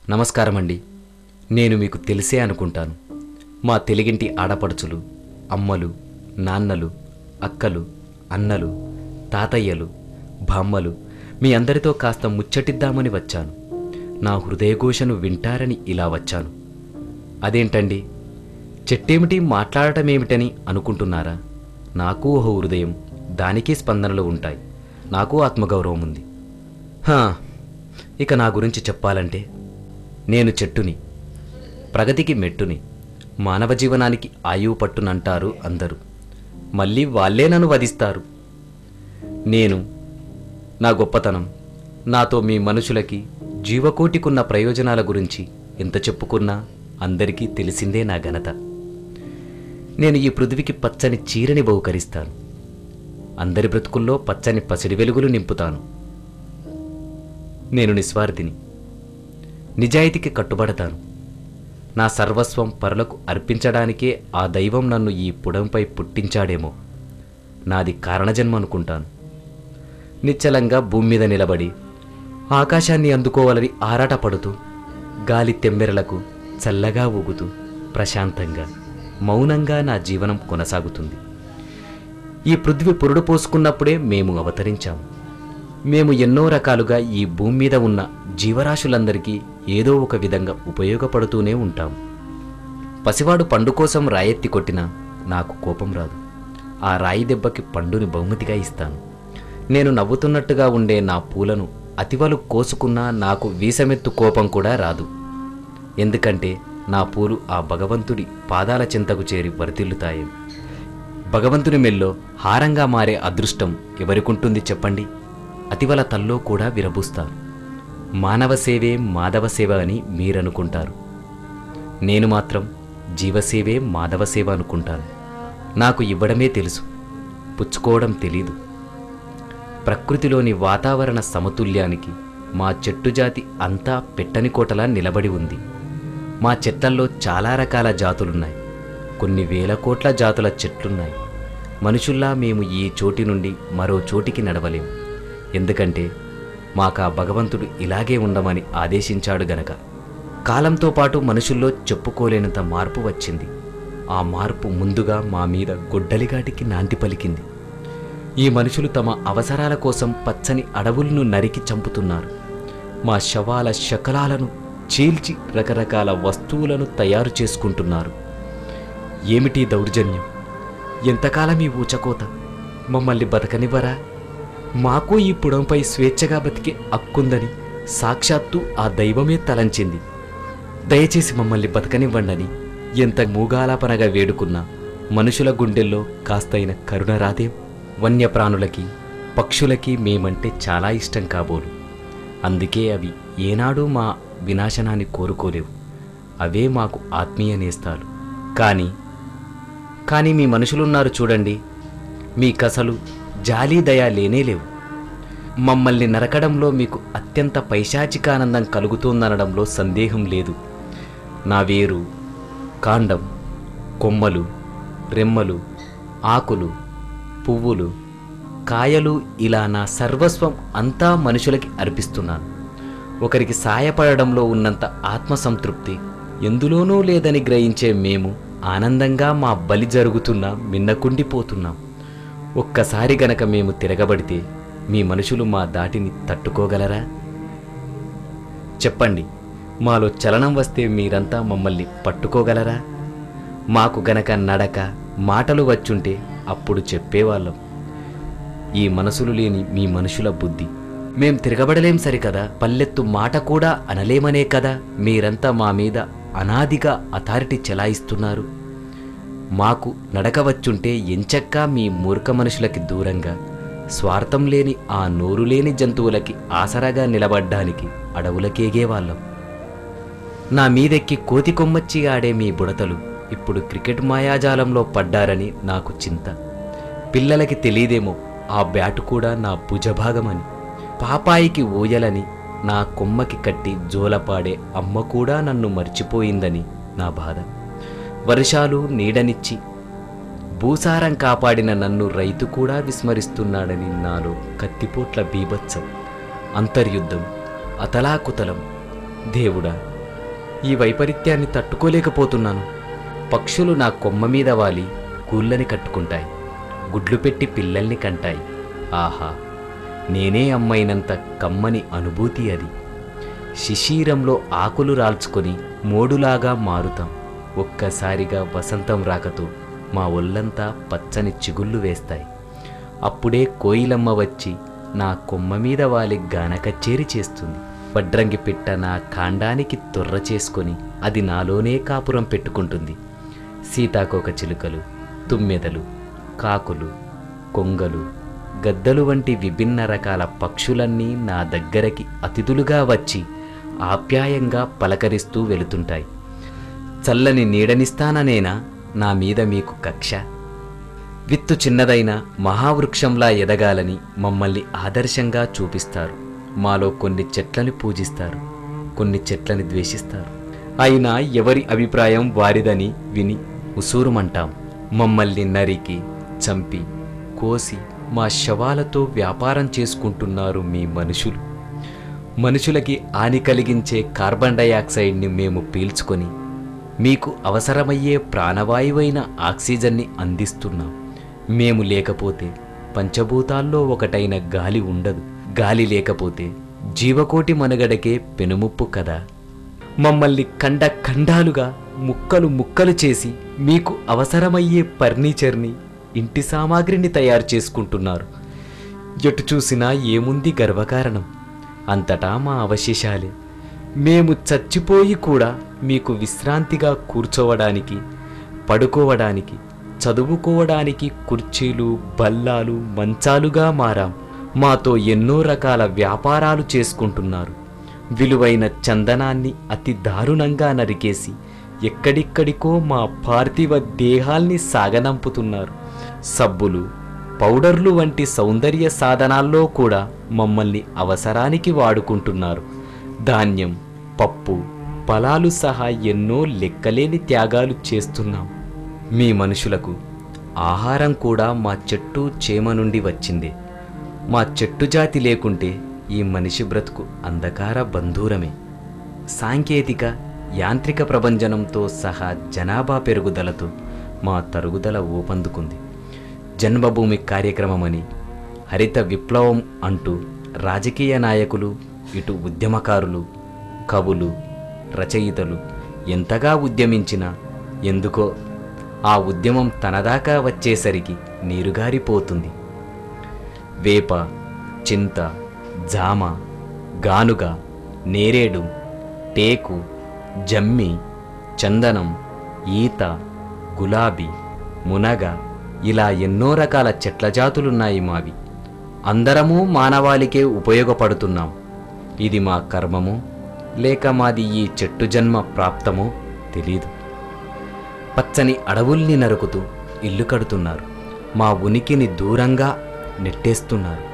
నమస్కారమండి. నేను మీకు తెలిసే అనుకుంటాను. మా తెలుగింటి ఆడపడుచులు, అమ్మలు, నాన్నలు, అక్కలు, అన్నలు, తాతయ్యలు, బామ్మలు మీ అందరితో కాస్త ముచ్చటిద్దామని వచ్చాను. నా హృదయఘోషను వింటారని ఇలా వచ్చాను. అదేంటండి, చెట్టేమిటి మాట్లాడటమేమిటని అనుకుంటున్నారా? నాకు ఓ హృదయం, దానికి స్పందనలు ఉంటాయి. నాకు ఆత్మగౌరవం ఉంది. ఇక నా గురించి చెప్పాలంటే, నేను చెట్టుని, ప్రగతికి మెట్టుని, మానవ జీవనానికి ఆయువు పట్టునంటారు అందరూ. మళ్ళీ వాళ్ళే నన్ను వధిస్తారు. నేను, నా గొప్పతనం, నాతో మీ మనుషులకి, జీవకోటికున్న ప్రయోజనాల గురించి ఎంత చెప్పుకున్నా అందరికీ తెలిసిందే నా ఘనత. నేను ఈ పృథివికి పచ్చని చీరని బహుకరిస్తాను. అందరి బ్రతుకుల్లో పచ్చని పసిడి వెలుగులు నింపుతాను. నేను నిస్వార్థిని, నిజాయితీకి కట్టుబడతాను. నా సర్వస్వం పరులకు అర్పించడానికే ఆ దైవం నన్ను ఈ పుడంపై పుట్టించాడేమో. నాది కారణజన్మ అనుకుంటాను. నిశ్చలంగా భూమి మీద నిలబడి ఆకాశాన్ని అందుకోవాలని ఆరాటపడుతూ, గాలి తెమ్మెరలకు చల్లగా ఊగుతూ, ప్రశాంతంగా మౌనంగా నా జీవనం కొనసాగుతుంది. ఈ పృథ్వీ పురుడు పోసుకున్నప్పుడే మేము అవతరించాము. మేము ఎన్నో రకాలుగా ఈ భూమి మీద ఉన్న జీవరాశులందరికీ ఏదో ఒక విధంగా ఉపయోగపడుతూనే ఉంటాం. పసివాడు పండు కోసం రాయెత్తి కొట్టినా నాకు కోపం రాదు. ఆ రాయి దెబ్బకి పండుని బహుమతిగా ఇస్తాను. నేను నవ్వుతున్నట్టుగా ఉండే నా పూలను అతివలు కోసుకున్నా నాకు వీసమెత్తు కోపం కూడా రాదు. ఎందుకంటే నా పూలు ఆ భగవంతుడి పాదాల చెంతకు చేరి వర్ధిల్లుతాయి. భగవంతుని మెల్లో హారంగా మారే అదృష్టం ఎవరికుంటుంది చెప్పండి? అతివల తల్లో కూడా విరబూస్తారు. మానవ సేవే మాధవ సేవ అని మీరనుకుంటారు. నేను మాత్రం జీవసేవే మాధవ సేవ అనుకుంటాను. నాకు ఇవ్వడమే తెలుసు, పుచ్చుకోవడం తెలీదు. ప్రకృతిలోని వాతావరణ సమతుల్యానికి మా చెట్టు జాతి అంతా పెట్టని కోటలా నిలబడి ఉంది. మా చెట్లల్లో చాలా రకాల జాతులున్నాయి. కొన్ని వేల కోట్ల జాతుల చెట్లున్నాయి. మనుషుల్లా మేము ఈ చోటి నుండి మరో చోటికి నడవలేం. ఎందుకంటే మాకా భగవంతుడు ఇలాగే ఉండమని ఆదేశించాడు గనక. కాలంతో పాటు మనుషుల్లో చెప్పుకోలేనంత మార్పు వచ్చింది. ఆ మార్పు ముందుగా మా మీద గొడ్డలిగాటికి నాంది పలికింది. ఈ మనుషులు తమ అవసరాల కోసం పచ్చని అడవులను నరికి చంపుతున్నారు. మా శవాల శకలాలను చీల్చి రకరకాల వస్తువులను తయారు చేసుకుంటున్నారు. ఏమిటి దౌర్జన్యం? ఎంతకాలం ఈ ఊచకోత? మమ్మల్ని బతకనివ్వరా? మాకు ఈ పుడంపై స్వేచ్ఛగా బతికే హక్కుందని సాక్షాత్తు ఆ దైవమే తలంచింది. దయచేసి మమ్మల్ని బతకనివ్వండని ఎంత మూగాలాపనగా వేడుకున్నా మనుషుల గుండెల్లో కాస్తైన కరుణ రాదేం? వన్యప్రాణులకి, పక్షులకి మేమంటే చాలా ఇష్టం కాబోలు. అందుకే అవి ఏనాడూ మా వినాశనాన్ని కోరుకోలేవు. అవే మాకు ఆత్మీయ నేస్తాలు. కానీ మీ మనుషులున్నారు చూడండి, మీ కసలు జాలి దయ లేనేలేవు. మమ్మల్ని నరకడంలో మీకు అత్యంత పైశాచికానందం కలుగుతోందనడంలో సందేహం లేదు. నా వేరు, కాండం, కొమ్మలు, రెమ్మలు, ఆకులు, పువ్వులు, కాయలు, ఇలా నా సర్వస్వం అంతా మనుషులకి అర్పిస్తున్నాను. ఒకరికి సాయపడడంలో ఉన్నంత ఆత్మసంతృప్తి ఎందులోనూ లేదని గ్రహించే మేము ఆనందంగా మా బలి జరుగుతున్నా మిన్నకుండిపోతున్నాం. ఒక్కసారి గనక మేము తిరగబడితే మీ మనుషులు మా దాటిని తట్టుకోగలరా? చెప్పండి, మాలో చలనం వస్తే మీరంతా మమ్మల్ని పట్టుకోగలరా? మాకు గనక నడక, మాటలు వచ్చుంటే అప్పుడు చెప్పేవాళ్ళం. ఈ మనసులు లేని మీ మనుషుల బుద్ధి. మేం తిరగబడలేం సరికదా, పల్లెత్తు మాట కూడా అనలేమనే కదా మీరంతా మా మీద అనాదిగా అథారిటీ చెలాయిస్తున్నారు. మాకు నడక వచ్చుంటే ఎంచక్కా మీ మూర్ఖ మనుషులకి దూరంగా, స్వార్థం లేని ఆ నోరు లేని జంతువులకి ఆసరాగా నిలబడ్డానికి అడవులకేగేవాళ్ళం. నా మీదెక్కి కోతి కొమ్మచ్చి ఆడే మీ బుడతలు ఇప్పుడు క్రికెట్ మాయాజాలంలో పడ్డారని నాకు చింత. పిల్లలకి తెలీదేమో ఆ బ్యాటు కూడా నా భుజభాగమని. పాపాయికి ఊయలని నా కొమ్మకి కట్టి జోలపాడే అమ్మ కూడా నన్ను మర్చిపోయిందని నా బాధ. వర్షాలు నీడనిచ్చి భూసారం కాపాడిన నన్ను రైతు కూడా విస్మరిస్తున్నాడని నాలో కత్తిపోట్ల బీభత్సం, అంతర్యుద్ధం, అతలాకుతలం. దేవుడా, ఈ వైపరీత్యాన్ని తట్టుకోలేకపోతున్నాను. పక్షులు నా కొమ్మ మీద వాలి గూళ్ళని కట్టుకుంటాయి, గుడ్లు పెట్టి పిల్లల్ని కంటాయి. ఆహా, నేనే అమ్మైనంత కమ్మని అనుభూతి అది. శిశిరంలో ఆకులు రాల్చుకొని మోడులాగా మారుతాం. ఒక్కసారిగా వసంతం రాకతో మా ఒళ్ళంతా పచ్చని చిగుళ్ళు వేస్తాయి. అప్పుడే కోయిలమ్మ వచ్చి నా కొమ్మ మీద వాలి గాన కచ్చేరి చేస్తుంది. వడ్రంగి పిట్ట నా కాండానికి తొర్ర చేసుకొని అది నాలోనే కాపురం పెట్టుకుంటుంది. సీతాకోక చిలుకలు, తుమ్మెదలు, కాకులు, కొంగలు, గద్దలు వంటి విభిన్న రకాల పక్షులన్నీ నా దగ్గరకి అతిథులుగా వచ్చి ఆప్యాయంగా పలకరిస్తూ వెళుతుంటాయి. చల్లని నీడనిస్తాననేనా నా మీద మీకు కక్ష? విత్తు చిన్నదైన మహావృక్షంలా ఎదగాలని మమ్మల్ని ఆదర్శంగా చూపిస్తారు. మాలో కొన్ని చెట్లని పూజిస్తారు, కొన్ని చెట్లని ద్వేషిస్తారు. అయినా ఎవరి అభిప్రాయం వారిదని విని ఉసూరుమంటాం. మమ్మల్ని నరికి, చంపి, కోసి మా శవాలతో వ్యాపారం చేసుకుంటున్నారు మీ మనుషులు. మనుషులకి హాని కలిగించే కార్బన్ డయాక్సైడ్ని మేము పీల్చుకొని మీకు అవసరమయ్యే ప్రాణవాయువైన ఆక్సిజన్ని అందిస్తున్నాం. మేము లేకపోతే పంచభూతాల్లో ఒకటైన గాలి ఉండదు. గాలి లేకపోతే జీవకోటి మనుగడకే పెనుముప్పు కదా. మమ్మల్ని ఖండ ఖండాలుగా ముక్కలు ముక్కలు చేసి మీకు అవసరమయ్యే ఫర్నిచర్ని, ఇంటి సామాగ్రిని తయారు చేసుకుంటున్నారు. ఎటు చూసినా ఏముంది గర్వకారణం? అంతటా మా అవశేషాలే. మేము చచ్చిపోయి కూడా మీకు విశ్రాంతిగా కూర్చోవడానికి, పడుకోవడానికి, చదువుకోవడానికి కుర్చీలు, బల్లాలు, మంచాలుగా మారాం. మాతో ఎన్నో రకాల వ్యాపారాలు చేసుకుంటున్నారు. విలువైన చందనాన్ని అతి దారుణంగా నరికేసి ఎక్కడిక్కడికో మా పార్థివ దేహాల్ని సాగనంపుతున్నారు. సబ్బులు, పౌడర్లు వంటి సౌందర్య సాధనాల్లో కూడా మమ్మల్ని అవసరానికి వాడుకుంటున్నారు. ధాన్యం, పప్పు, ఫలాలు సహా ఎన్నో లెక్కలేని త్యాగాలు చేస్తున్నాం. మీ మనుషులకు ఆహారం కూడా మా చెట్టు చేమ నుండి వచ్చిందే. మా చెట్టు జాతి లేకుంటే ఈ మనిషి బ్రతుకు అంధకార బంధూరమే. సాంకేతిక, యాంత్రిక ప్రభంజనంతో సహా జనాభా పెరుగుదలతో మా తరుగుదల ఊపందుకుంది. జన్మభూమి కార్యక్రమమని, హరిత విప్లవం అంటూ రాజకీయ నాయకులు, ఇటు ఉద్యమకారులు, కవులు, రచయితలు ఎంతగా ఉద్యమించినా ఎందుకో ఆ ఉద్యమం తనదాకా వచ్చేసరికి నీరుగారిపోతుంది. వేప, చింత, జామ, గానుగ, నేరేడు, టేకు, జమ్మి, చందనం, ఈత, గులాబీ, మునగ ఇలా ఎన్నో రకాల చెట్ల జాతులున్నాయి మావి. అందరమూ మానవాళికే ఉపయోగపడుతున్నాం. ఇది మా కర్మమో లేక మాది ఈ చెట్టు జన్మ ప్రాప్తమో తెలీదు. పచ్చని అడవుల్ని నరుకుతూ ఇల్లు కడుతున్నారు. మా ఉనికిని దూరంగా నెట్టేస్తున్నారు.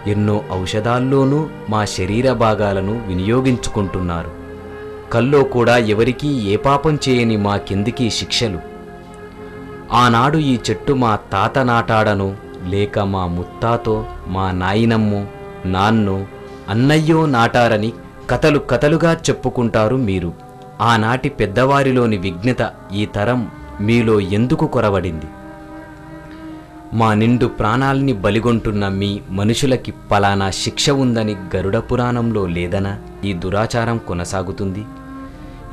ఎన్నో ఔషధాల్లోనూ మా శరీర భాగాలను వినియోగించుకుంటున్నారు. కల్లో కూడా ఎవరికీ ఏ పాపం చేయని మా కిందికి శిక్షలు. ఆనాడు ఈ చెట్టు మా తాత నాటాడనో లేక మా ముత్తాతో, మా నాయనమ్మో, నాన్నో, అన్నయ్యో నాటారని కథలు కథలుగా చెప్పుకుంటారు మీరు. ఆనాటి పెద్దవారిలోని విజ్ఞత ఈ తరం మీలో ఎందుకు కొరవడింది? మా నిండు ప్రాణాల్ని బలిగొంటున్న మీ మనుషులకి పలానా శిక్ష ఉందని గరుడ పురాణంలో లేదనా ఈ దురాచారం కొనసాగుతుంది?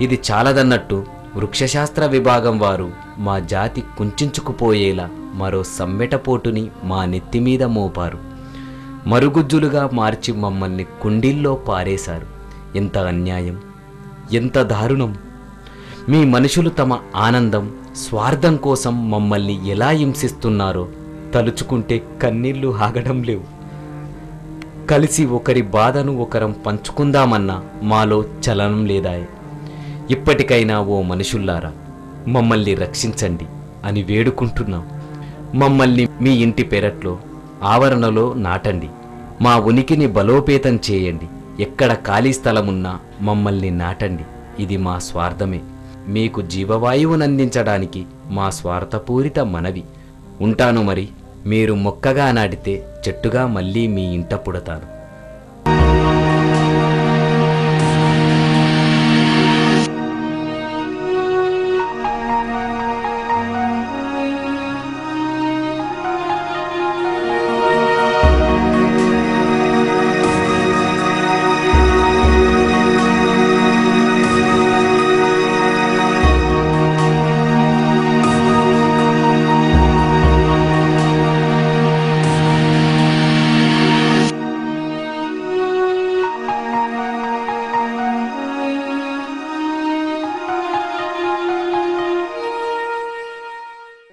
ఇది చాలదన్నట్టు వృక్షశాస్త్ర విభాగం వారు మా జాతి కుంచుకుపోయేలా మరో సమ్మెటపోటుని మా నెత్తిమీద మోపారు. మరుగుజ్జులుగా మార్చి మమ్మల్ని కుండీల్లో పారేశారు. ఎంత అన్యాయం, ఎంత దారుణం! మీ మనుషులు తమ ఆనందం, స్వార్థం కోసం మమ్మల్ని ఎలా హింసిస్తున్నారో తలుచుకుంటే కన్నీళ్లు ఆగడం లేవు. కలిసి ఒకరి బాధను ఒకరం పంచుకుందామన్నా మాలో చలనం లేదాయే. ఇప్పటికైనా ఓ మనుషుల్లారా మమ్మల్ని రక్షించండి అని వేడుకుంటున్నాం. మమ్మల్ని మీ ఇంటి పెరట్లో, ఆవరణలో నాటండి. మా ఉనికిని బలోపేతం చేయండి. ఎక్కడ ఖాళీ స్థలమున్నా మమ్మల్ని నాటండి. ఇది మా స్వార్థమే. మీకు జీవవాయువునందించడానికి మా స్వార్థపూరిత మనవి. ఉంటాను మరి. మీరు మొక్కగా నాటితే చెట్టుగా మళ్ళీ మీ ఇంట పుడతాను.